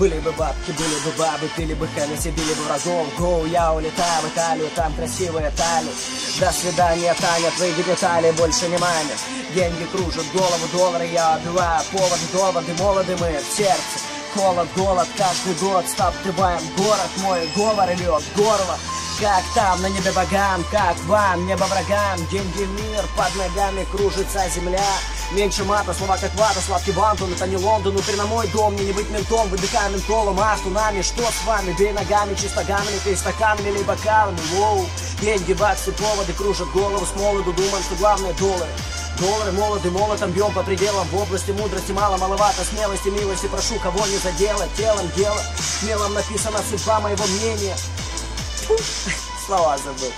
Были бы бабки, были бы бабы, пили бы Хеннесси, били бы врагов. Гоу, я улетаю в Италию, там красивые Тали. До свидания, Таня, твои гениталии больше не манят. Деньги кружат голову, доллары я убиваю. Доводы, молоды мы в сердце. Холод, голод, каждый год стаптываем город мой, говор лед, горло. Как там на небе богам, как вам, небо врагам. Деньги, мир, под ногами кружится земля. Меньше мата, слова как вата, сладкий Вантон. Это не Лондон, внутри на мой дом. Мне не быть ментом, выдыхаем ментолом. А с тунами, что с вами? Бей ногами, чисто гамами, ты стаканами или бокалами. Воу, деньги, баксы, поводы кружат голову с молоду. Думаем, что главное доллары. Доллары молоды, молотом бьем по пределам. В области мудрости мало, маловато смелости, милости. Прошу, кого не задело, телом дело. Мелом написана судьба моего мнения. Слова забыл.